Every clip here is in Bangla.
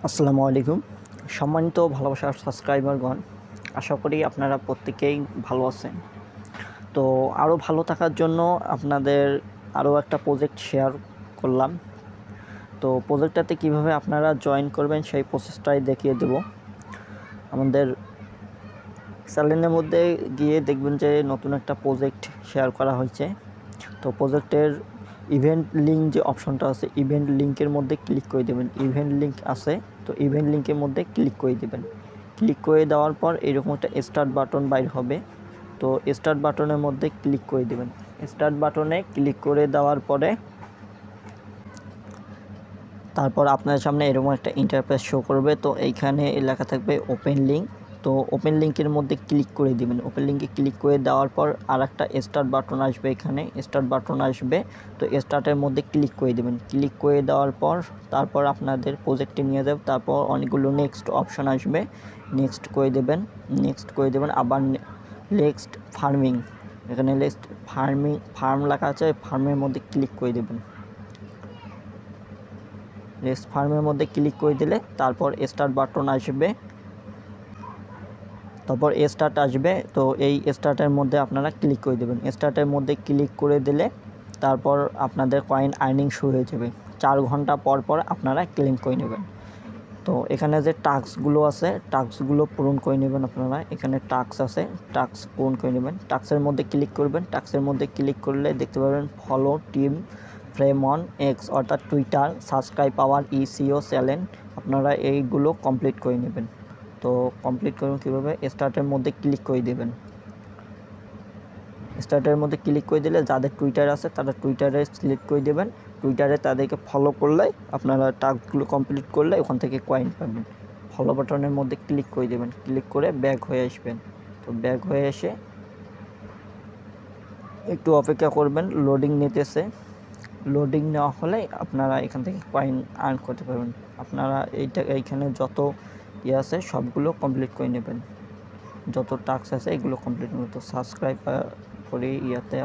আসসালামু আলাইকুম। সম্মানিত ভালোবাসার সাবস্ক্রাইবারগণ, আশা করি আপনারা প্রত্যেকেই ভালো আছেন। তো আরও ভালো থাকার জন্য আপনাদের আরও একটা প্রজেক্ট শেয়ার করলাম। তো প্রজেক্টটাতে কিভাবে আপনারা জয়েন করবেন সেই প্রসেসটাই দেখিয়ে দেব। আমাদের চ্যানেলের মধ্যে গিয়ে দেখবেন যে নতুন একটা প্রজেক্ট শেয়ার করা হয়েছে। তো প্রজেক্টের ইভেন্ট লিঙ্ক যে অপশনটা আছে, ইভেন্ট লিঙ্কের মধ্যে ক্লিক করে দেবেন। ইভেন্ট লিঙ্ক আছে, তো ইভেন্ট লিঙ্কের মধ্যে ক্লিক করে দেবেন। ক্লিক করে দেওয়ার পর এরকম একটা স্টার্ট বাটন বাইর হবে। তো স্টার্ট বাটনের মধ্যে ক্লিক করে দেবেন। স্টার্ট বাটনে ক্লিক করে দেওয়ার পরে তারপর আপনার সামনে এরকম একটা ইন্টারফেস শো করবে। তো এইখানে লেখা থাকবে ওপেন লিঙ্ক। তো ওপেন লিঙ্কের মধ্যে ক্লিক করে দিবেন। ওপেন লিঙ্কে ক্লিক করে দেওয়ার পর আর একটা স্টার্ট বাটন আসবে, এখানে স্টার্ট বাটন আসবে। তো স্টার্টের মধ্যে ক্লিক করে দেবেন। ক্লিক করে দেওয়ার পর তারপর আপনাদের প্রজেক্টে নিয়ে যাবে। তারপর অনেকগুলো নেক্সট অপশন আসবে, নেক্সট করে দেবেন। নেক্সট করে দেবেন, আবার নেক্সট ফার্মিং, এখানে নেক্সট ফার্ম লেখা আছে, ফার্মের মধ্যে ক্লিক করে দেবেন। নেক্সট ফার্মের মধ্যে ক্লিক করে দিলে তারপর স্টার্ট বাটন আসবে, তারপর স্টার্ট আসবে। তো এই স্টার্টের মধ্যে আপনারা ক্লিক করে দেবেন। স্টার্টের মধ্যে ক্লিক করে দিলে তারপর আপনাদের কয়েন আর্নিং শুরু হয়ে যাবে। 4 ঘন্টা পর পর আপনারা ক্লেম করে নেবেন। তো এখানে যে টাস্কগুলো আছে, টাস্কগুলো পূরণ করে নেবেন আপনারা। এখানে টাস্ক আছে, টাস্ক পূরণ করে নেবেন। টাস্কের মধ্যে ক্লিক করবেন। টাস্কের মধ্যে ক্লিক করলে দেখতে পাবেন follow team frame on x, অর্থাৎ টুইটার, সাবস্ক্রাইব আওয়ার ইসিও চ্যানেল। আপনারা এইগুলো কমপ্লিট করে নেবেন। তো কমপ্লিট করুন কীভাবে, স্টার্টের মধ্যে ক্লিক করে দেবেন। স্টার্টের মধ্যে ক্লিক করে দিলে যাদের টুইটার আছে তারা টুইটারে সিলেক্ট করে দেবেন। টুইটারে তাদেরকে ফলো করলে আপনারা টাস্কগুলো কমপ্লিট করলে ওখান থেকে কয়েন পাবেন। ফলো বাটনের মধ্যে ক্লিক করে দেবেন। ক্লিক করে ব্যাক হয়ে আসবেন। তো ব্যাক হয়ে এসে একটু অপেক্ষা করবেন, লোডিং নিতেছে। লোডিং নেওয়া হলে আপনারা এখান থেকে কয়েন আর্ন করতে পারবেন। আপনারা এইখানে যত আছে সবগুলো কমপ্লিট করে নেবেন। যত টাস্ক আছে এগুলো কমপ্লিট করতে। তো সাবস্ক্রাইব করে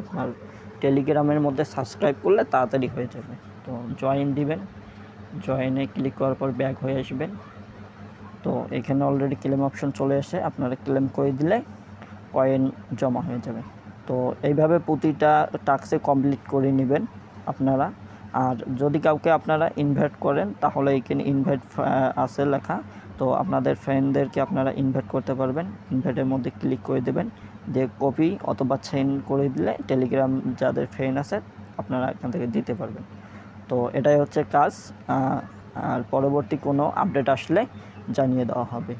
আপনার টেলিগ্রামের মধ্যে সাবস্ক্রাইব করলে তাড়াতাড়ি হয়ে যাবে। তো জয়েন দিবেন। জয়েনে ক্লিক করার পর ব্যাক হয়ে আসবেন। তো এখানে অলরেডি ক্লেম অপশন চলে আসে, আপনারা ক্লেম করে দিলে কয়েন জমা হয়ে যাবে। তো এইভাবে প্রতিটা টাস্কে কমপ্লিট করে নেবেন আপনারা। আর যদি কাউকে আপনারা ইনভাইট করেন তাহলে এখানে ইনভাইট আছে লেখা, তো আপনাদের ফ্রেন্ডদেরকে আপনারা ইনভাইট করতে পারবেন। ইনভাইটের মধ্যে ক্লিক করে দেবেন, দিয়ে কপি অথবা সেন্ড করে দিলে টেলিগ্রাম যাদের ফ্রেন্ড আছে আপনারা এখান থেকে দিতে পারবেন। তো এটাই হচ্ছে কাজ। আর পরবর্তী কোনো আপডেট আসলে জানিয়ে দেওয়া হবে।